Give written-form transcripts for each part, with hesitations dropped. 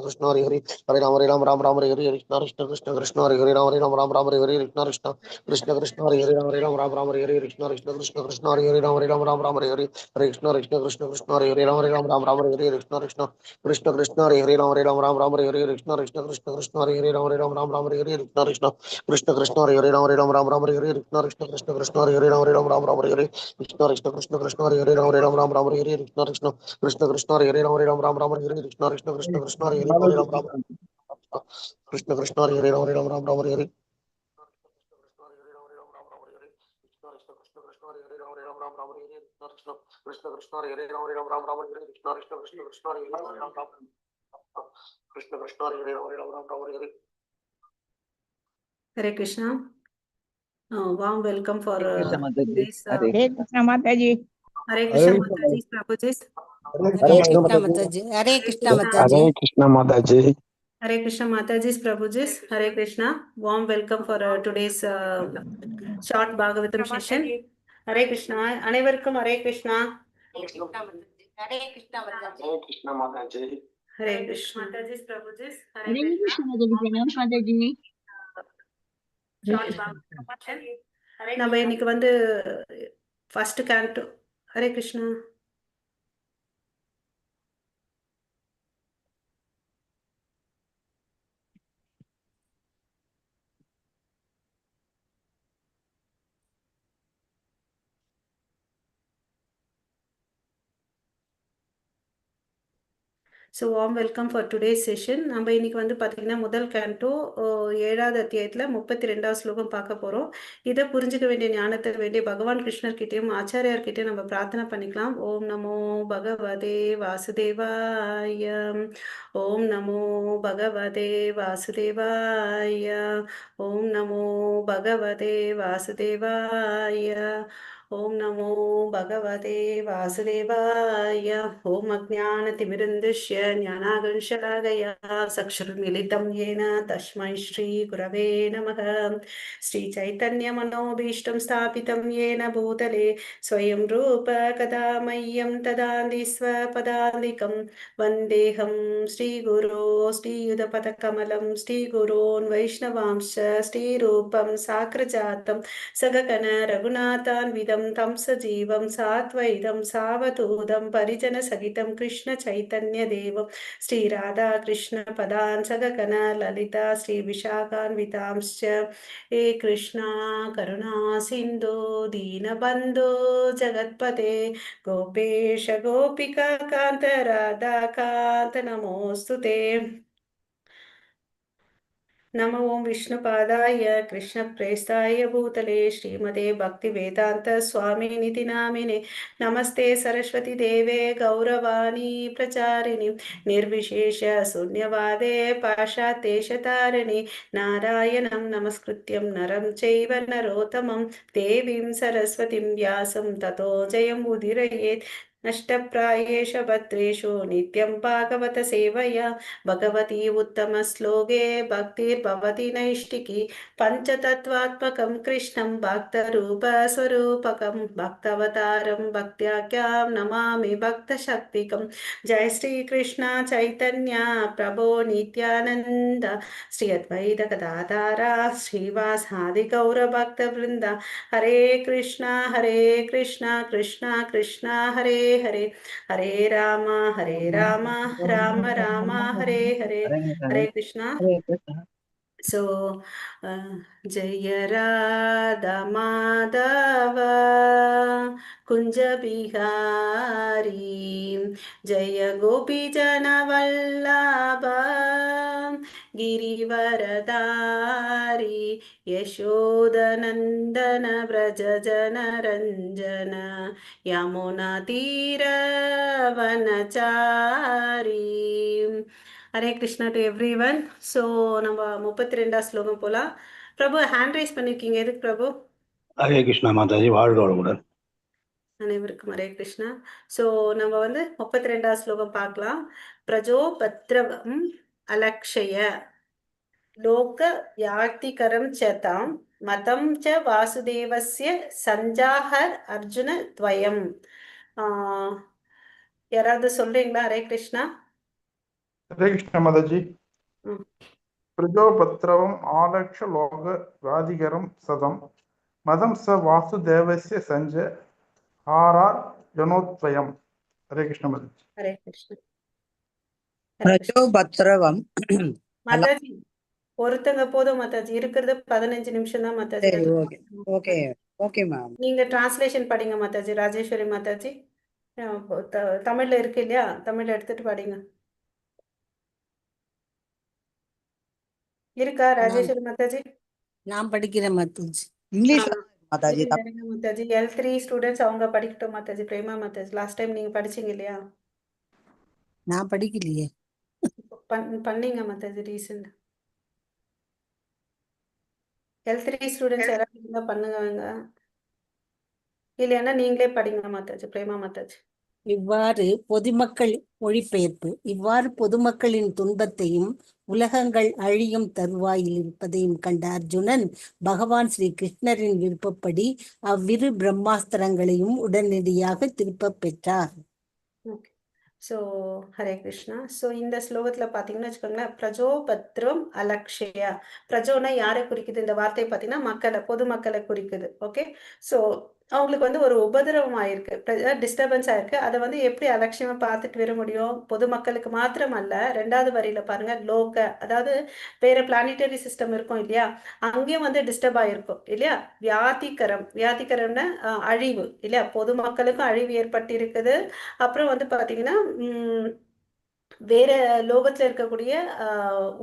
Krishna Hare Hare Hare Ram Ram Ram Hare Hare Krishna Krishna Krishna Krishna Hare Hare Ram Ram Ram Hare Hare Krishna Krishna Krishna Krishna Hare Hare Ram Ram Ram Hare Hare Krishna Krishna Krishna Krishna Hare Hare Ram Ram Ram Hare Hare Hare Krishna Krishna Krishna Krishna Hare Hare Ram Ram Ram Hare Hare Krishna Krishna Krishna Krishna Hare Hare Ram Ram Ram Hare Hare Krishna Krishna Krishna Krishna Hare Hare Ram Ram Ram Hare Hare Krishna Krishna Krishna Krishna Hare Hare Ram Ram Ram Hare Hare Krishna Krishna Krishna Krishna Hare Hare Ram Ram Ram Hare Hare Krishna Krishna Krishna Krishna Hare Hare Ram Ram Ram Hare Hare Krishna Krishna Krishna Krishna Hare Hare Ram Ram Ram Hare Hare Krishna Krishna Krishna Krishna Hare Hare Ram Ram Krishna Krishna Hare Hare Ram Ram Ram Hare Hare Krishna Krishna Hare Hare Ram Ram Ram Hare Hare Krishna Krishna Krishna Krishna Hare Hare Ram Ram Krishna Krishna Hare Hare Ram Ram Ram Hare Hare Hare Krishna. Warm welcome for this. Hare Krishna Mataji. Hare Krishna Mataji, Prabhuji. Hare Krishna Mataji. Hare Krishna Mataji. Hare Krishna Mataji. Hare Krishna Mataji's Prabhuji's. Hare Krishna. Warm welcome for today's short Bhagavatam session. Hare Krishna. அனைவருக்கும் Hare Krishna. Hare Krishna Mataji. Hare Krishna Mataji. Hare Krishna. Mataji's Prabhuji's. Hare Krishna Mataji. Short Bhagavatam session. நம்ம இன்னைக்கு வந்து first canto. Hare Krishna. So warm welcome for today's session. நம்ம இன்னைக்கு வந்து பார்த்தீங்கன்னா முதல் canto 7வது அத்தியாயத்தில் 32வது ஸ்லோகம் பார்க்க போகிறோம். இதை புரிஞ்சுக்க வேண்டிய ஞானத்தை வேண்டிய பகவான் கிருஷ்ணர்கிட்டையும் ஆச்சாரியார்கிட்டையும் நம்ம பிரார்த்தனை பண்ணிக்கலாம். ஓம் நமோ பகவதே வாசுதேவாய. ஓம் நமோ பகவதே வாசுதேவாய. ஓம் நமோ பகவதே வாசுதேவாய. ஓம் நமோ பகவதே வாசுதேவாய. ஓம் அஜ்ஞானதிமிரந்துஷ்ய ஞானாகர்ஷலாகயா சக்ஷுர்மிலிதம் येन तस्मै श्रीगुरवे नमः. श्रीचैतन्यमनोभीष्टं स्थापितं येन भूतले स्वयं रूप कदा मह्यं ददाति स्वपदान्तिकं. वन्देऽहं श्रीगुरो श्रीयुतपदकमलं श्रीगुरोन् वैष्णवांश्च श्रीरूपं साग्रजातं सगगण रघुनाथान्वितं तं सजीवं साद्वैतं सावधूतं परिजनसहितं कृष्णचैतन्यदेवं श्रीराधाकृष्णपदान् सगगण ललिता श्रीविशाखान्वितांश्च. हे कृष्णा करुणा सिन्धु दीनबन्धो जगत्पते गोपेश गोपिका कान्त राधाकान्त नमोऽस्तु ते. नमो ओं विष्णुपादाय कृष्णप्रेष्ठाय भूतले श्रीमते भक्तिवेदान्त स्वामिनिति नामिने. नमस्ते सरस्वती देवे गौरवाणी प्रचारिणि निर्विशेष शून्यवादे पाशातेशतारिणि. नारायणं नमस्कृत्यं नरं चैव नरोत्तमं देवीं सरस्वतीं व्यासं ततो जयं उदीरयेत्. नष्टप्रायेष भद्रेषु नित्यं भागवत सेवया भगवती उत्तमश्लोके भक्तिर्भवति नैष्टिकी. पञ्चतत्त्वात्मकं कृष्णं भक्तरूपस्वरूपकं भक्तवतारं भक्त्याख्यां नमामि भक्तशक्तिकं. जय श्रीकृष्ण चैतन्य प्रभो नित्यानन्द श्री अद्वैत गदाधर श्रीवासादि गौरभक्तवृन्द. हरे कृष्णा कृष्णा कृष्णा हरे हरे. हरे राम राम राम हरे हरे. हरे कृष्णा. So जय राधा माधव कुंज बिहारी जय गोपी जन वल्लभ गिरिवरधारी यशोदनंदन व्रज जन रंजन यमुना तीर वनचारी. Hare Krishna to everyone. So நம்ம 32 ஸ்லோகம் போகலாம். பிரபு ஹேண்ட் ரைஸ் பண்ணியிருக்கீங்க, எதுக்கு பிரபு? ஹரே கிருஷ்ணா மாதாஜி, வாழ்க வளமுடன். அனைவருக்கும் ஹரே கிருஷ்ணா. ஸோ நம்ம வந்து 32 ஸ்லோகம் பார்க்கலாம். பிரஜோபத்ரவம் அலக்ஷய லோக யாத்திகரம் சதாம் மதம் ச வாசுதேவஸ்ய சஞ்சாஹர் அர்ஜுன துவயம். யாராவது சொல்றீங்களா? ஹரே கிருஷ்ணா. हरे कृष्ण माता जी। ம். प्रजोपत्रवम् आलक्ष्य लोक व्याधिकरं सदं मदं स वासुदेवस्य संज आरार जनोत्वयम्। हरे कृष्ण माता जी। ஹரே கிருஷ்ணா. ஹரே கிருஷ்ணா. பிரஜோபத்ரவம் மாதாஜி ஒருத்தங்க போதும் மாதாஜி, இருக்கிறது 15 நிமிஷம் தான் மாதாஜி. சரி, ஓகே ஓகே ஓகே மேம். நீங்க டிரான்ஸ்லேஷன் படிங்க மாதாஜி. ராஜேஸ்வரி மாதாஜி தமிழ்ல இருக்கு இல்லையா, தமிழ்ல எடுத்துட்டு படிங்க. இருக்கா ராஜேஸ்வரி மாதாஜி? நான் படிக்கிறேன் மாதாஜி. இங்கிலீஷ்ல தான் இருக்கு மாதாஜி. சரிங்க மாதாஜி. L3 ஸ்டூடெண்ட்ஸ் அவங்க படிக்கட்டும் மாதாஜி. பிரேமா மாதாஜி லாஸ்ட் டைம் நீங்க படிச்சீங்க இல்லையா? நான் படிக்கலையே. பண்ணீங்க மாதாஜி ரீசெண்ட். L3 ஸ்டூடெண்ட்ஸ் யாராவது இருந்தா பண்ணுங்க, இல்லைன்னா நீங்களே படிங்க மாதாஜி. பிரேமா மாதாஜி. இவ்வாறு பொதுமக்களின் துன்பத்தையும் உலகங்கள் அழியும் தருவாயில் இருப்பதையும் கண்ட அர்ஜுனன் பகவான் ஸ்ரீ கிருஷ்ணரின் விருப்பப்படி அவ்விரு பிரம்மாஸ்திரங்களையும் உடனடியாக திருப்பப் பெற்றார். Okay. So Hare Krishna. So இந்த ஸ்லோகத்தில் பார்த்தீங்கன்னு வச்சுக்கோங்களேன், பிரஜோபத்ரம் அலக்ஷயா. பிரஜோனா யாரை குறிக்குது? இந்த வார்த்தை பார்த்தீங்கன்னா மக்களை, பொதுமக்களை குறிக்குது. ஓகே. ஸோ அவங்களுக்கு வந்து ஒரு உபதிரவம் ஆயிருக்கு, டிஸ்டர்பன்ஸ் ஆயிருக்கு. அதை வந்து எப்படி அலட்சியமா பார்த்துட்டு வர முடியும்? பொதுமக்களுக்கு மாத்திரம் அல்ல, ரெண்டாவது வரியில பாருங்க, லோக, அதாவது வேற பிளானிட்டரி சிஸ்டம் இருக்கும் இல்லையா, அங்கேயும் வந்து டிஸ்டர்ப் ஆயிருக்கும் இல்லையா. வியாதிகரம்னா அழிவு இல்லையா, பொதுமக்களுக்கும் அழிவு ஏற்பட்டு இருக்குது. அப்புறம் வந்து பாத்தீங்கன்னா வேற லோகத்துல இருக்கக்கூடிய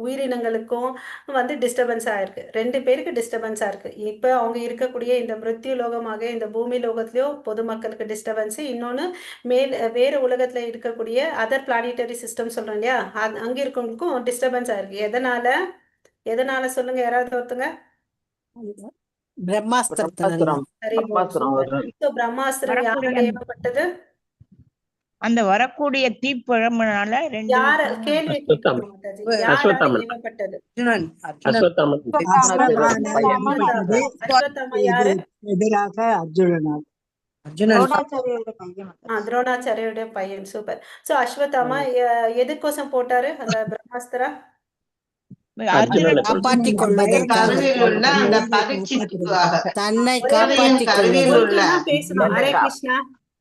உயிரினங்களுக்கும் வந்து டிஸ்டர்பன்ஸ் ஆயிருக்கு. 2 பேருக்கு டிஸ்டர்பன்ஸ் ஆயிருக்கு. இப்ப அவங்க இருக்கக்கூடிய இந்த மிருத்யு லோகமாக இந்த பூமி லோகத்திலயும் பொதுமக்களுக்கு டிஸ்டர்பன்ஸ், இன்னொன்னு வேற உலகத்துல இருக்கக்கூடிய அதர் பிளானிட்டரி சிஸ்டம் சொல்றோம் இல்லையா, அங்க இருக்கவங்களுக்கும் டிஸ்டர்பன்ஸ் ஆயிருக்கு. எதனால சொல்லுங்க யாராவது ஒருத்தங்க. பிரம்மாஸ்திரத்தினால. பிரம்மாஸ்திரம் யாரால ஏவப்பட்டது? அந்த வரக்கூடிய தீப்பழம்புனால யார கேள்வி கேட்கணும் மாதாஜி. யாரால ஏவப்பட்டது? அஸ்வத்தாமா யாரு? எதிராக அர்ஜுனன். துரோணாச்சாரியோட பையன். சூப்பர். சோ அஸ்வத்தாமா எதுக்கோசம் போட்டாரு அந்த பிரம்மாஸ்திரா? காப்பாற்றிக் கொள்வதற்காக, தன்னை காப்பாற்றிக் கொள்வதற்காக. பேசணும். ஹரே கிருஷ்ணா.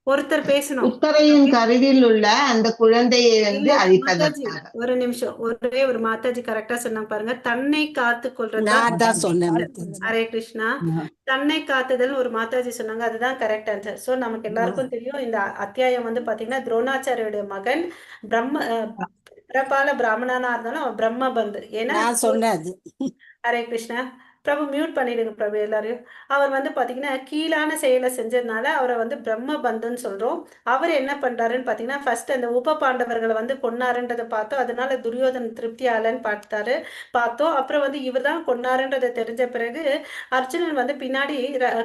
ஒருத்தர் பேசணும். உத்தரையின் கருவில் உள்ள அந்த குழந்தையை வந்து அழிப்பதற்காக. ஒரு நிமிஷம், ஒரே ஒரு மாதாஜி கரெக்டா சொன்னாங்க பாருங்க, தன்னை காத்து கொள்றது. நான் தான் சொன்னேன். ஹரே கிருஷ்ணா. தன்னை காத்துதல் ஒரு மாதாஜி சொன்னாங்க, அதுதான் கரெக்ட் ஆன்சர். சோ நமக்கு எல்லாருக்கும் தெரியும், இந்த அத்தியாயம் வந்து பாத்தீங்கன்னா துரோணாச்சாரியோட மகன் பிறப்பால பிராமணனா இருந்தாலும் அவன் பிரம்ம பந்து. ஏன்னா சொன்னது. ஹரே கிருஷ்ணா. பிரபு மியூட் பண்ணிடுங்க பிரபு எல்லாரையும். அவர் வந்து பாத்தீங்கன்னா கீழான செயலை செஞ்சதுனால அவரை வந்து பிரம்ம பந்துன்னு சொல்றோம். அவர் என்ன பண்றாருன்னு பாத்தீங்கன்னா, ஃபர்ஸ்ட் அந்த உப பாண்டவர்களை வந்து கொன்னாருன்றதை பார்த்தோம். அதனால துரியோதன திருப்தி ஆலன்னு பார்த்தோம். அப்புறம் வந்து இவர் தான் கொன்னாருன்றதை தெரிஞ்ச பிறகு அர்ஜுனன் வந்து பின்னாடி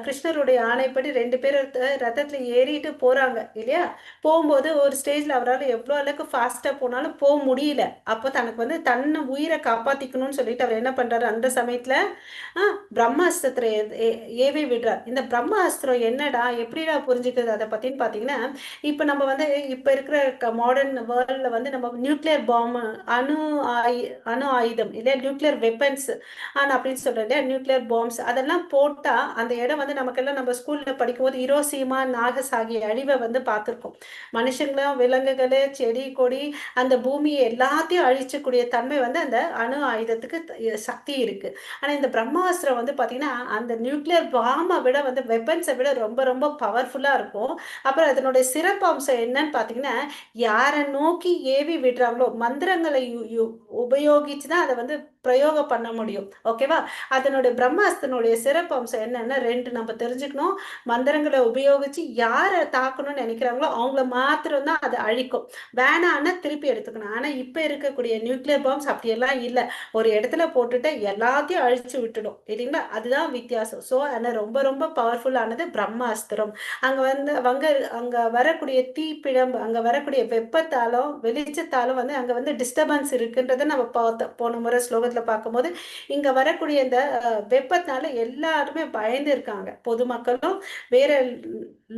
கிருஷ்ணருடைய ஆணைப்படி 2 பேர் ரதத்துல ஏறிட்டு போறாங்க இல்லையா. போகும்போது ஒரு ஸ்டேஜ்ல அவரால் எவ்வளவு அளவுக்கு ஃபாஸ்டா போனாலும் போக முடியல. அப்போ தனக்கு வந்து தன்னை உயிரை காப்பாத்திக்கணும்னு சொல்லிட்டு அவர் என்ன பண்றாரு, அந்த சமயத்துல பிரம்மாஸ்திரத்தை ஏவி விடுறார். இந்த பிரம்மாஸ்திரம் என்னடா, எப்படிடா புரிஞ்சுக்கிறது அதை பத்தின்னு பாத்தீங்கன்னா, இப்ப நம்ம வந்து இப்ப இருக்கிற மாடர்ன் வேர்ல்ட்ல வந்து நம்ம நியூக்ளியர் பாம்பு, அணு ஆயுதம் இல்லையா, நியூக்ளியர் வெப்பன்ஸ் அப்படின்னு சொல்றோம் இல்லையா, நியூக்ளியர் பாம்ஸ், அதெல்லாம் போட்டா அந்த இடம் வந்து நமக்கெல்லாம் நம்ம ஸ்கூல்ல படிக்கும்போது ஹிரோஷிமா நாகசாகி அழிவை வந்து பார்த்திருக்கோம். மனுஷங்களும் விலங்குகள் செடி கொடி அந்த பூமியை எல்லாத்தையும் அழிச்சக்கூடிய தன்மை வந்து அந்த அணு ஆயுதத்துக்கு சக்தி இருக்கு. ஆனா இந்த பிரம்மாஸ்திரம் வந்து பாத்தீங்கன்னா அந்த நியூக்ளியர் பாம்பை விட வந்து வெப்பன்ஸை விட ரொம்ப ரொம்ப பவர்ஃபுல்லா இருக்கும். அப்புறம் அதனுடைய சிறப்பு அம்சம் என்னன்னு பாத்தீங்கன்னா, யாரை நோக்கி ஏவி விடுறாங்களோ மந்திரங்களை உபயோகிச்சுதான் அதை வந்து பிரயோகம் பண்ண முடியும். ஓகேவா. அதனுடைய பிரம்மாஸ்திரனுடைய சிறப்பு அம்சம் என்னன்னா 2 நம்ம தெரிஞ்சுக்கணும். மந்திரங்களை உபயோகிச்சு யாரை தாக்கணும்னு நினைக்கிறாங்களோ அவங்கள மாத்திரம் தான் அதை அழிக்கும், வேணான்னா திருப்பி எடுத்துக்கணும். ஆனா இப்ப இருக்கக்கூடிய நியூக்ளியர் பாம்ஸ் அப்படியெல்லாம் இல்லை, ஒரு இடத்துல போட்டுட்டு எல்லாத்தையும் அழிச்சு விட்டுடும் இல்லைங்களா. அதுதான் வித்தியாசம். ஸோ ஆனால் ரொம்ப ரொம்ப பவர்ஃபுல்லானது பிரம்மாஸ்திரம். அங்க வரக்கூடிய தீப்பிழம்பு, அங்க வரக்கூடிய வெப்பத்தாலும் வெளிச்சத்தாலும் வந்து அங்க வந்து டிஸ்டர்பன்ஸ் இருக்குன்றதை நம்ம பார்த்தோம் போன முறை ஸ்லோகத்துல பார்க்கும்போது. இங்க வரக்கூடிய இந்த வெப்பத்தினால எல்லாருமே பயந்து இருக்காங்க, பொதுமக்களும் வேற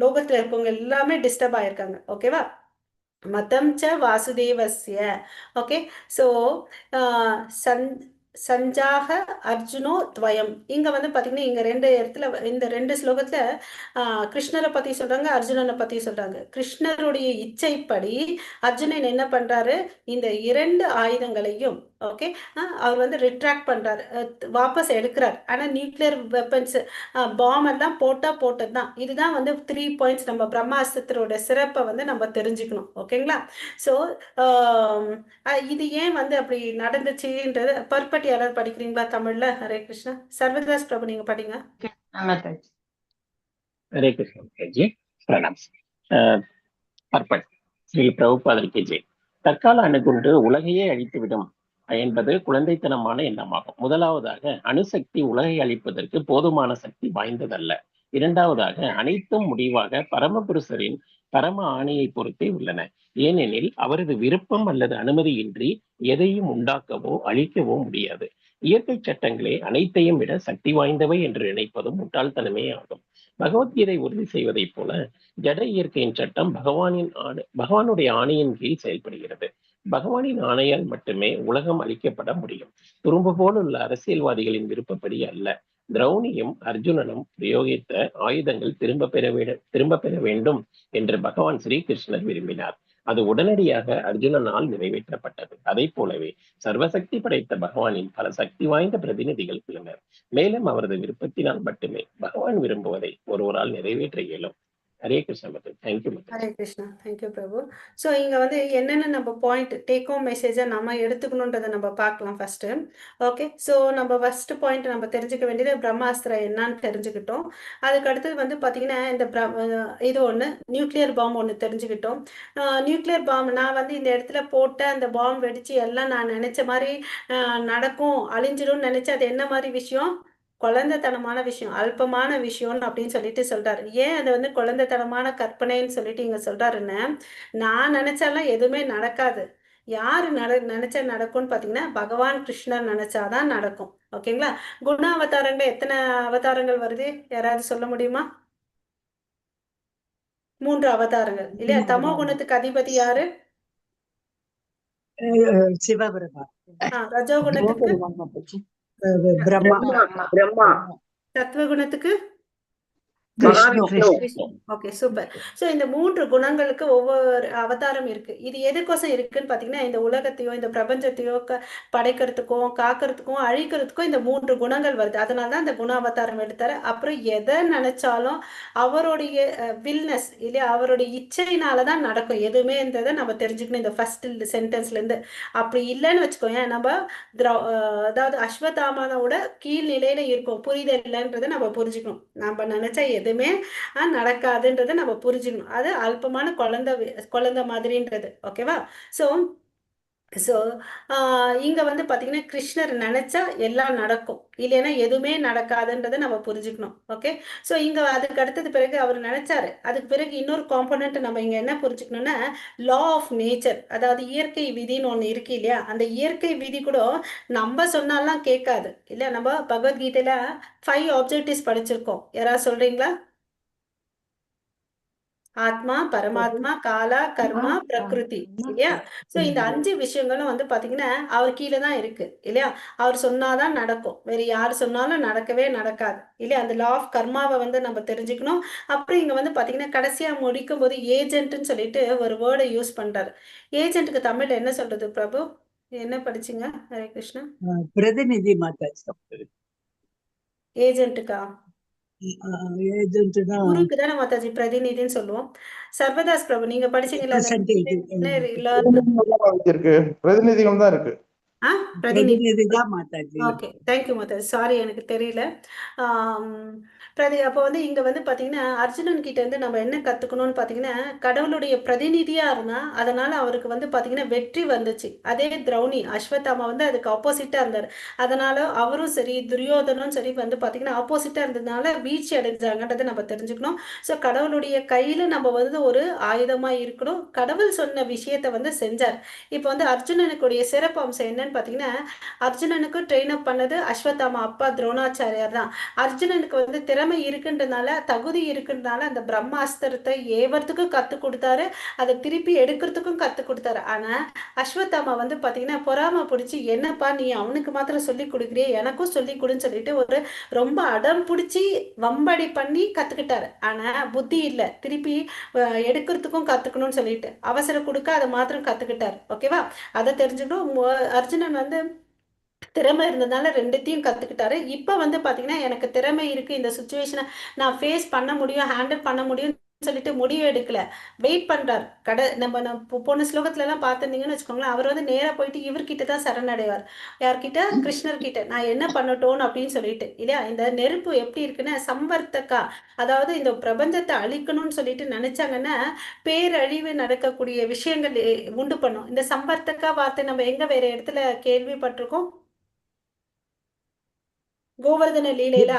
லோகத்துல இருக்கவங்க எல்லாமே டிஸ்டர்ப் ஆயிருக்காங்க. ஓகேவா. மதம் ச வாசுதேவஸ்ய. ஓகே, ஸோ சஞ்சாக அர்ஜுனோ துவயம். இங்க வந்து பாத்தீங்கன்னா இங்க ரெண்டு இடத்துல இந்த ரெண்டு ஸ்லோகத்துல கிருஷ்ணரை பத்தி சொல்றாங்க, அர்ஜுனனை பத்தி சொல்றாங்க. கிருஷ்ணருடைய இச்சைப்படி அர்ஜுனன் என்ன பண்றாரு, இந்த இரண்டு ஆயுதங்களையும் ஓகே அவர் வந்து ரிட்ராக்ட் பண்றாரு, வாபஸ் எடுக்கிறார். ஆனா நியூக்ளியர் வெப்பன்ஸ் பாம் எல்லாம் போட்டது தான். இதுதான் வந்து 3 பாயிண்ட்ஸ் நம்ம பிரம்மாஸ்திரத்தோட சிறப்பை வந்து நம்ம தெரிஞ்சுக்கணும். ஓகேங்களா? ஸோ இது ஏன் வந்து அப்படி நடந்துச்சுன்றது பர்பட் யாராவது படிக்கிறீங்களா தமிழ்ல? ஹரே கிருஷ்ணா. சர்வதாஸ் பிரபு நீங்க படிங்க. மாதாஜி. हरे कृष्ण जी, प्रणाम. பர்பட் ஸ்ரீ பிரபுபாதருக்கு ஜெய். தற்கால அணுகுண்டு உலகையே அழித்துவிடும் என்பது குழந்தைத்தனமான எண்ணமாகும். முதலாவதாக, அணுசக்தி உலகை அழிப்பதற்கு போதுமான சக்தி வாய்ந்ததல்ல. இரண்டாவதாக, அனைத்தும் முடிவாக பரமபுருஷரின் பரம ஆணையை பொறுத்தே உள்ளன. ஏனெனில் அவரது விருப்பம் அல்லது அனுமதியின்றி எதையும் உண்டாக்கவோ அழிக்கவோ முடியாது. இயற்கை சட்டங்களே அனைத்தையும் விட சக்தி வாய்ந்தவை என்று நினைப்பதும் முட்டாள்தனமே ஆகும். பகவத்கீதை உறுதி செய்வதைப் போல ஜட இயற்கையின் சட்டம் பகவானுடைய ஆணையின் கீழ் செயல்படுகிறது. பகவானின் ஆணையால் மட்டுமே உலகம் அளிக்கப்பட முடியும். துரும்பு போல் உள்ள அரசியல்வாதிகளின் விருப்பப்படி அல்ல. திரௌணியும் அர்ஜுனனும் பிரயோகித்த ஆயுதங்கள் திரும்ப பெற வேண்டும் என்று பகவான் ஸ்ரீகிருஷ்ணர் விரும்பினார். அது உடனடியாக அர்ஜுனனால் நிறைவேற்றப்பட்டது. அதை போலவே சர்வசக்தி படைத்த பகவானின் பல சக்தி வாய்ந்த பிரதிநிதிகள் உள்ளனர். மேலும் அவரது விருப்பத்தினால் மட்டுமே பகவான் விரும்புவதை ஒருவரால் நிறைவேற்ற இயலும். ஹரே கிருஷ்ண மதன். தேங்க்யூ மதன். ஹரே கிருஷ்ணா. தேங்க்யூ பிரபு. ஸோ இங்க வந்து என்னென்ன நம்ம பாயிண்ட் டேக் ஹோம் மெசேஜை நம்ம எடுத்துக்கணுன்றதை நம்ம பார்க்கலாம் ஃபர்ஸ்ட். ஓகே, ஸோ நம்ம ஃபர்ஸ்ட் பாயிண்ட் நம்ம தெரிஞ்சுக்க வேண்டியது பிரம்மாஸ்திரம் என்னன்னு தெரிஞ்சுக்கிட்டோம். அதுக்கு அடுத்தது வந்து பார்த்தீங்கன்னா இந்த இது ஒன்று நியூக்ளியர் பாம் ஒன்று தெரிஞ்சுக்கிட்டோம். நியூக்ளியர் பாம் நான் வந்து இந்த இடத்துல போட்ட அந்த பாம் வெடிச்சு எல்லாம் நான் நினைச்ச மாதிரி நடக்கும், அழிஞ்சிடும்னு நினைச்சு அது என்ன மாதிரி விஷயம், குழந்தைத்தனமான விஷயம், அல்பமான விஷயம் அப்படின்னு சொல்லிட்டு சொல்றாரு. ஏன் அதை வந்து குழந்தைத்தனமான கற்பனைன்னு சொல்லிட்டு இங்க சொல்றாருன்னு, நான் நினைச்சாலாம் எதுவுமே நடக்காது. யாரு நினைச்சா நடக்கும்னு பாத்தீங்கன்னா பகவான் கிருஷ்ணர் நினைச்சாதான் நடக்கும். ஓகேங்களா? குண அவதாரங்கள் எத்தனை அவதாரங்கள் வருது யாராவது சொல்ல முடியுமா? 3 அவதாரங்கள் இல்லையா? தமோ குணத்துக்கு அதிபதி யாரு? சிவபிரபா. ரஜோ குணத்துக்கு பிரம்மா. சத்வ குணத்துக்கு விஷ்ணு. Okay, super. சோ இந்த 3 குணங்களுக்கு ஒவ்வொரு அவதாரம் இருக்கு. இது எதுக்கோசம் இருக்குன்னு பாத்தீங்கன்னா இந்த உலகத்தையோ இந்த பிரபஞ்சத்தையோ படைக்கிறதுக்கும் காக்கிறதுக்கும் அழிக்கிறதுக்கும் இந்த 3 குணங்கள் வருது. அதனாலதான் இந்த குண அவதாரம் எடுத்தாரு. அப்புறம் எதை நினைச்சாலும் அவருடைய வில்னஸ் இல்லையா, அவருடைய இச்சையினாலதான் நடக்கும் எதுவுமே என்றதை நம்ம தெரிஞ்சுக்கணும் இந்த ஃபர்ஸ்ட் சென்டென்ஸ்ல இருந்து. அப்படி இல்லைன்னு வச்சுக்கோங்க, நம்ம அதாவது அஸ்வத்தாமனோட கீழ் நிலையில இருக்கும், புரிதல் இல்லைன்றதை நம்ம புரிஞ்சுக்கணும். நம்ம நினைச்சா எதுவுமே நடக்காதுன்றதை நம்ம புரிஞ்சுக்கணும். அது அல்பமான குழந்தை மாதிரின்றது. ஓகேவா? ஸோ இங்க வந்து பாத்தீங்கன்னா கிருஷ்ணர் நினைச்சா எல்லாம் நடக்கும், இல்லைன்னா எதுவுமே நடக்காதுன்றதை நம்ம புரிஞ்சுக்கணும். ஓகே, ஸோ இங்க அதுக்கு அடுத்தது பிறகு அவர் நினைச்சாரு. அதுக்கு பிறகு இன்னொரு காம்பனண்ட் நம்ம இங்க என்ன புரிஞ்சுக்கணும்னா லா ஆஃப் நேச்சர், அதாவது இயற்கை விதின்னு ஒண்ணு இருக்கு இல்லையா? அந்த இயற்கை விதி கூட நம்ம சொன்னாலாம் கேட்காது இல்லையா? நம்ம பகவத்கீதையில 5 ஆப்ஜெக்டிவ்ஸ் படிச்சிருக்கோம். யாராவது சொல்றீங்களா? ஆத்மா, பரமாத்மா, காலா, கர்மா, பிரகிருதி இல்லையா? சோ இந்த 5 விஷயங்களும் வந்து பாத்தீங்கன்னா அவர் கீழே தான் இருக்கு இல்லையா? அவர் சொன்னாதான் நடக்கும், வேற யார் சொன்னாலும் நடக்கவே நடக்காது இல்லையா? அந்த லா ஆஃப் கர்மாவை வந்து நம்ம தெரிஞ்சுக்கணும். அப்புறம் இங்க வந்து பாத்தீங்கன்னா கடைசியா முடிக்கும் போது ஏஜென்ட்னு சொல்லிட்டு ஒரு வேர்டை யூஸ் பண்றாரு. ஏஜென்ட்டுக்கு தமிழ்ல என்ன சொல்றது பிரபு? என்ன படிச்சீங்க? ஹரே கிருஷ்ணா. பிரதிநிதி மாதாஜி. ஏஜென்ட்டுக்கா? குருக்கு தானே மாதாஜி பிரதிநிதின்னு சொல்லுவோம். சர்வதாஸ் பிரபு நீங்க படிச்சீங்களா? பிரதிநிதிகள் தான் இருக்கு. பிரதிநிதி தான் Mataji. Okay, thank you Mataji. Sorry எனக்கு தெரியல. அப்போ வந்து இங்க வந்து பாத்தீங்கன்னா அர்ஜுனன் கிட்ட இருந்து நம்ம என்ன கத்துக்கணும்னு பாத்தீங்கன்னா கடவுளுடைய பிரதிநிதியா இருந்தா அதனால அவருக்கு வந்து பாத்தீங்கன்னா வெற்றி வந்துச்சு. அதே திரௌணி அஸ்வத்தாமா வந்து அதுக்கு ஆப்போசிட்டா இருந்தாரு. அதனால அவரும் சரி துரியோதனும் சரி வந்து பாத்தீங்கன்னா ஆப்போசிட்டா இருந்ததுனால வீழ்ச்சி அடைஞ்சாங்கன்றதை நம்ம தெரிஞ்சுக்கணும். ஸோ கடவுளுடைய கையில நம்ம வந்து ஒரு ஆயுதமா இருக்கணும். கடவுள் சொன்ன விஷயத்த வந்து செஞ்சார். இப்போ வந்து அர்ஜுனனுக்குடைய சிறப்பு அம்சம் என்னன்னு என்னன்னு பாத்தீங்கன்னா, அர்ஜுனனுக்கு ட்ரெயின் அப் பண்ணது அஸ்வத்தாமா அப்பா துரோணாச்சாரியார் தான். அர்ஜுனனுக்கு வந்து திறமை இருக்குன்றதுனால, தகுதி இருக்குன்றதுனால அந்த பிரம்மாஸ்திரத்தை ஏவறதுக்கும் கத்து கொடுத்தாரு, அதை திருப்பி எடுக்கிறதுக்கும் கத்து கொடுத்தாரு. ஆனா அஸ்வத்தாமா வந்து பாத்தீங்கன்னா பொறாம பிடிச்சி, என்னப்பா நீ அவனுக்கு மாத்திரம் சொல்லி கொடுக்குறியே, எனக்கும் சொல்லி கொடுன்னு சொல்லிட்டு ஒரு ரொம்ப அடம் பிடிச்சி வம்படி பண்ணி கத்துக்கிட்டாரு. ஆனா புத்தி இல்ல, திருப்பி எடுக்கிறதுக்கும் கத்துக்கணும்னு சொல்லிட்டு அவசர கொடுக்க அதை மாத்திரம் கத்துக்கிட்டாரு. ஓகேவா? அதை தெரிஞ்சுக்கணும். அர்ஜுனன் வந்து திறமை இருந்ததுனால ரெண்டுத்தையும் கத்துக்கிட்டாரு. இப்ப வந்து பாத்தீங்கன்னா எனக்கு திறமை இருக்கு, இந்த சுச்சுவேஷனை நான் ஃபேஸ் பண்ண முடியும், ஹேண்டில் பண்ண முடியும் சொல்லிட்டு முடிவு எடுக்கல, வெயிட் பண்றாரு. நம்ம போன ஸ்லோகத்துல எல்லாம் பார்த்திருந்தீங்கன்னு வச்சுக்கோங்களேன், அவர் வந்து நேரா போயிட்டு இவர்கிட்ட தான் சரணடைவார். யார்கிட்ட? கிருஷ்ணர் கிட்ட. நான் என்ன பண்ணட்டும் அப்படின்னு சொல்லிட்டு இல்லையா. இந்த நெருப்பு எப்படி இருக்குன்னா சம்பர்த்தக்கா, அதாவது இந்த பிரபஞ்சத்தை அழிக்கணும்னு சொல்லிட்டு நினைச்சாங்கன்னா பேரழிவு நடக்கக்கூடிய விஷயங்கள் உண்டு பண்ணும். இந்த சம்பர்த்தக்கா வார்த்தை நம்ம எங்க வேற இடத்துல கேள்விப்பட்டிருக்கோம்? கோவர்தன லீலையில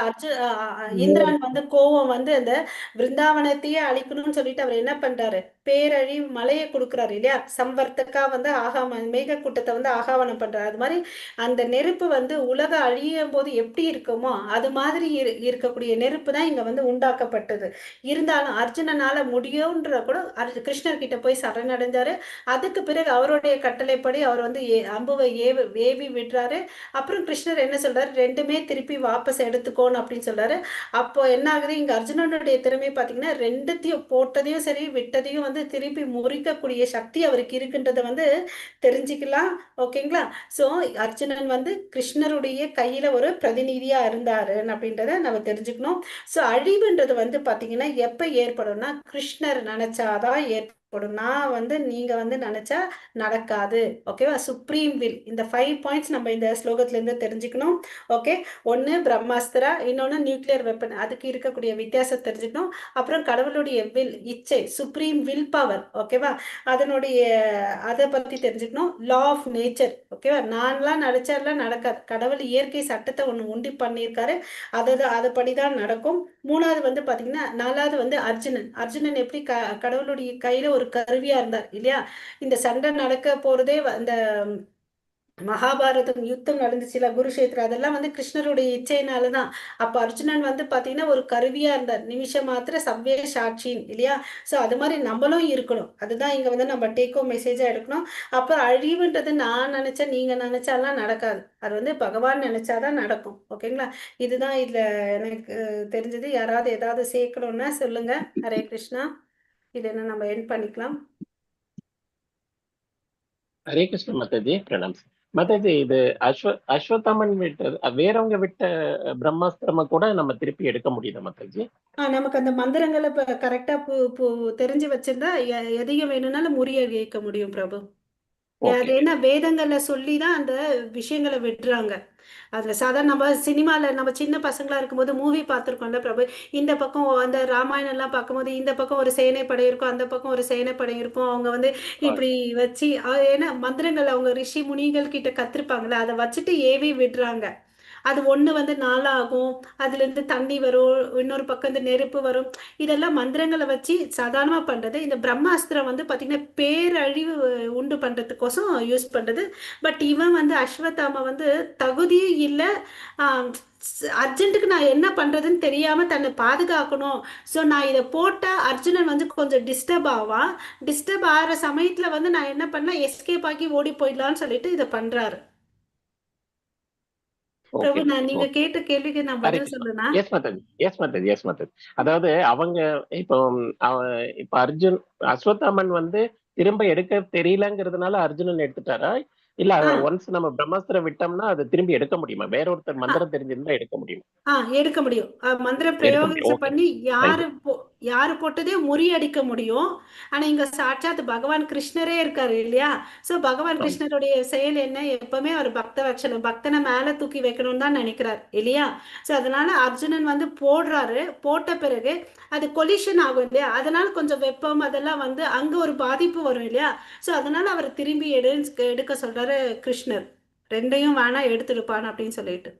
இந்திரன் வந்து கோவம் வந்து அந்த விருந்தாவனத்தையே அழிக்கணும்னு சொல்லிட்டு அவர் என்ன பண்றாரு, பேரழிவு மலையை கொடுக்குறாரு இல்லையா. சம்பர்த்தக்கா வந்து மேக கூட்டத்தை வந்து ஆகாவனம் பண்றாரு. அது மாதிரி அந்த நெருப்பு வந்து உலக அழியும் போது எப்படி இருக்குமோ அது மாதிரி இருக்கக்கூடிய நெருப்பு தான் இங்க வந்து உண்டாக்கப்பட்டது. இருந்தாலும் அர்ஜுனனால முடியும்ன்ற கூட கிருஷ்ணர் கிட்ட போய் சரணடைஞ்சாரு. அதுக்கு பிறகு அவருடைய கட்டளைப்படி அவர் வந்து அம்புவை ஏவி விடுறாரு. அப்புறம் கிருஷ்ணர் என்ன சொல்றாரு, ரெண்டுமே திருப்பி வாபஸ் எடுத்துக்கோன்னு அப்படின்னு சொல்றாரு. அப்போ என்ன ஆகுது, இங்க அர்ஜுனனுடைய திறமை பாத்தீங்கன்னா ரெண்டுத்தையும் போட்டதையும் சரி விட்டதையும் வந்து திருப்பி முறிக்கக்கூடிய சக்தி அவருக்கு இருக்குன்றத வந்து தெரிஞ்சுக்கலாம். ஓகேங்களா? சோ அர்ஜுனன் வந்து கிருஷ்ணருடைய கையில ஒரு பிரதிநிதியா இருந்தாரு அப்படின்றத நம்ம தெரிஞ்சுக்கணும். சோ அழிவுன்றது வந்து பாத்தீங்கன்னா எப்ப ஏற்படும்னா கிருஷ்ணர் நினைச்சாதான் ஏற்படும். நான் வந்து நீங்க வந்து நினைச்சா நடக்காது. ஓகேவா? Supreme will. இந்த 5 பாயிண்ட்ஸ் நம்ம இந்த ஸ்லோகத்துல இருந்து தெரிஞ்சுக்கணும். ஓகே, ஒன்னு பிரம்மாஸ்திரா, இன்னொன்னு நியூக்ளியர் வெப்பன், அதுக்கு இருக்கக்கூடிய வித்தியாசம் தெரிஞ்சுக்கணும். அப்புறம் கடவுளுடைய வில், இச்சை, சுப்ரீம் வில் பவர். ஓகேவா? அதை பத்தி தெரிஞ்சுக்கணும். Law of nature. ஓகேவா? நான்லாம் நினைச்சாலாம் நடக்காது, கடவுள் இயற்கை சட்டத்தை ஒண்ணு உண்டி பண்ணியிருக்காரு, அதுபடிதான் நடக்கும். மூணாவது வந்து பாத்தீங்கன்னா, நாலாவது வந்து அர்ஜுனன் எப்படி கடவுளுடைய கையில ஒரு கருவியா இருந்தார் இல்லையா. இந்த சண்டை நடக்க போறதே இந்த மகாபாரதம் யுத்தம் நடந்துச்சுல, குருஷேத்திரம், அதெல்லாம் வந்து கிருஷ்ணருடைய இச்சையினாலதான். அப்ப அர்ஜுனன் வந்து பாத்தீங்கன்னா ஒரு கருவியா இருந்தார், நிமிஷம் மாத்திர சவ்வே சாட்சின்னு இல்லையா. சோ அது மாதிரி நம்மளும் இருக்கணும். அதுதான் இங்க வந்து நம்ம டேக் ஹோம் மெசேஜா எடுக்கணும். அப்ப அழிவுன்றது நான் நினைச்சா நீங்க நினைச்சாலாம் நடக்காது, அது வந்து பகவான் நினைச்சாதான் நடக்கும். ஓகேங்களா? இதுதான் இதுல எனக்கு தெரிஞ்சது. யாராவது ஏதாவது சேர்க்கணும்னா சொல்லுங்க. ஹரே கிருஷ்ணா. இது என்ன நம்ம எண்ட் பண்ணிக்கலாம். ஹரே கிருஷ்ண மாதாஜி, பிரணாம். மாதாஜி, இது அஸ்வத்தாமன் விட்டது, வேறவங்க விட்ட பிரம்மாஸ்திரமா கூட நம்ம திருப்பி எடுக்க முடியுது மாதாஜி? நமக்கு அந்த மந்திரங்களை கரெக்டா தெரிஞ்சு வச்சிருந்தா எதையும் வேணும்னாலும் முறியடிக்க முடியும் பிரபு. அது என்ன வேதங்கள்ல சொல்லிதான் அந்த விஷயங்களை விடுறாங்க. அதுல சாதாரண நம்ம சினிமால நம்ம சின்ன பசங்களா இருக்கும்போது மூவி பார்த்திருக்கோம்ல பிரபு. இந்த பக்கம் அந்த ராமாயணம் எல்லாம் பார்க்கும்போது இந்த பக்கம் ஒரு சேனைப்படை இருக்கும், அந்த பக்கம் ஒரு சேனைப்படை இருக்கும். அவங்க வந்து இப்படி வச்சு ஏன்னா மந்திரங்கள் அவங்க ரிஷி முனிகள் கிட்ட கத்திருப்பாங்கல்ல, அதை வச்சுட்டு ஏவி விடுறாங்க. அது ஒண்ணு வந்து நாளாகும், அதுல இருந்து தண்ணி வரும், இன்னொரு பக்கம் இந்த நெருப்பு வரும். இதெல்லாம் மந்திரங்களை வச்சு சாதாரணமா பண்றது. இந்த பிரம்மாஸ்திரம் வந்து பாத்தீங்கன்னா பேரழிவு உண்டு பண்றதுக்கோசம் யூஸ் பண்றது. பட் இவன் வந்து அஸ்வத்தாமா வந்து தகுதியே இல்லை, அர்ஜென்ட்டுக்கு நான் என்ன பண்றதுன்னு தெரியாம தன்னை பாதுகாக்கணும். ஸோ நான் இதை போட்டா அர்ஜுனன் வந்து கொஞ்சம் டிஸ்டர்ப் ஆவான். டிஸ்டர்ப் ஆகிற சமயத்துல வந்து நான் என்ன பண்ணலாம், எஸ்கேப் ஆகி ஓடி போயிடலான்னு சொல்லிட்டு இதை பண்றாரு. பிரபு, நீங்க கேட்ட கேள்விக்கு நான் பதில் சொல்லுனா? எஸ் மாதாஜி. அதாவது அவங்க இப்ப அஸ்வத்தாமன் வந்து திரும்ப எடுக்க தெரியலங்கிறதுனால அர்ஜுனன் எடுத்துட்டாரா, இல்ல ஒன்ஸ் நம்ம பிரம்மாஸ்திரம் விட்டோம்னா அது திரும்பி எடுக்க முடியுமா? வேற ஒருத்தர் மந்திரம் தெரிஞ்சிருந்தா எடுக்க முடியுமா? எடுக்க முடியும். மந்திரம் பிரயோகம் பண்ணி யாரு போட்டதே முறியடிக்க முடியும். ஆனா இங்க சாட்சாத் பகவான் கிருஷ்ணரே இருக்காரு இல்லையா. சோ பகவான் கிருஷ்ணருடைய செயல் என்ன, எப்பவுமே அவர் பக்தவட்சலம், பக்தனை மேல தூக்கி வைக்கணும்னு தான் நினைக்கிறார் இல்லையா. சோ அதனால அர்ஜுனன் வந்து போடுறாரு. போட்ட பிறகு அது கொலிஷன் ஆகும் இல்லையா, அதனால கொஞ்சம் வெப்பம் அதெல்லாம் வந்து அங்க ஒரு பாதிப்பு வரும் இல்லையா. சோ அதனால அவர் திரும்பி எடுக்க சொல்றாரு கிருஷ்ணர். ரெண்டையும் வேணா எடுத்துடுப்பான் அப்படின்னு சொல்லிட்டு.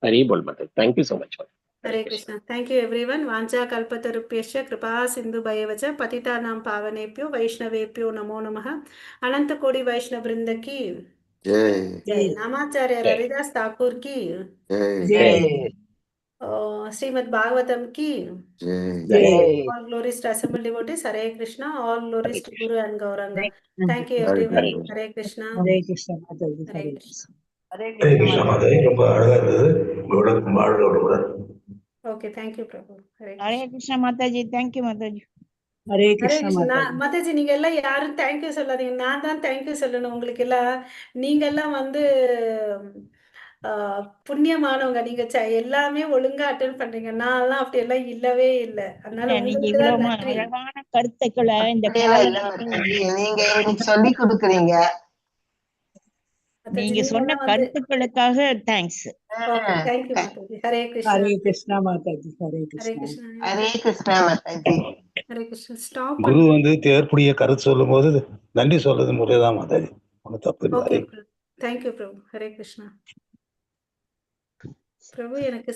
ஹரி போல் மாதாஜி. Thank you so much. Hare Krishna. Thank you everyone. वाञ्छा कल्पतरुभ्यश्च कृपा सिन्धुभयेव च पतितानां पावनेभ्यो वैष्णवेभ्यो नमो नमः. अनंत कोटि वैष्णव वृंद की जय जय नामाचार्य जय हरिदास ठाकुर की, जय जय श्रीमद् भागवतम की, जय जय all glories to assembled devotees. Hare Krishna. All glories to Guru and Gauranga. Thank you Hare everyone. Krishna Hare Krishna. हरे कृष्ण माता जी Hare हरे Krishna. ஹரே கிருஷ்ணா மாதாஜி ரொம்ப அழகா இருந்தது. உங்களோட வாழ்க வளமுடன். Okay, thank you Prabhu. Hare Hare Krishna. Krishna மாதாஜி, தேங்க்யூ மாதாஜி. हरे ஹரே कृष्ण கிருஷ்ணா. माता जी மாதாஜி நீங்க எல்லாம் யாரும் தேங்க்யூ சொல்லாதீங்க, நான் தான் தேங்க்யூ சொல்லணும் உங்களுக்கு எல்லாம். நீங்க எல்லாம் வந்து புண்ணியமானவங்க. நீங்க எல்லாமே ஒழுங்கா அட்டன் பண்றீங்க. நான் எல்லாம் அப்படி எல்லாம் இல்லவே இல்லை. அதனால நீங்க உங்களுக்கு இவ்வளவு தான் நன்றி. அழகான கருத்துக்களை இந்த அப்படியெல்லாம் இல்ல காலையில மாதாஜி, நீங்க எனக்கு சொல்லி கொடுக்குறீங்க. மாதாஜி நீங்க நீங்க சொன்ன எல்லாம் வந்து கருத்துக்களுக்காக தேங்க்ஸ். ஓகே, தேங்க்யூ மாதாஜி. ஹரே கிருஷ்ணா. हरे कृष्ण माता जी हरे ஹரே कृष्ण கிருஷ்ணா. ஹரே கிருஷ்ணா மாதாஜி. ஹரே கிருஷ்ணா. ஸ்டாப் குரு பண்ணுங்க. வந்து தேர்ப்புடைய கருத்து சொல்லும் போது நன்றி சொல்றது முறைதான் மாதாஜி. ஒன்றும் தப்பு இல்லை. ஓகே, தேங்க்யூ பிரபு. ஹரே கிருஷ்ணா. பிரபு எனக்கு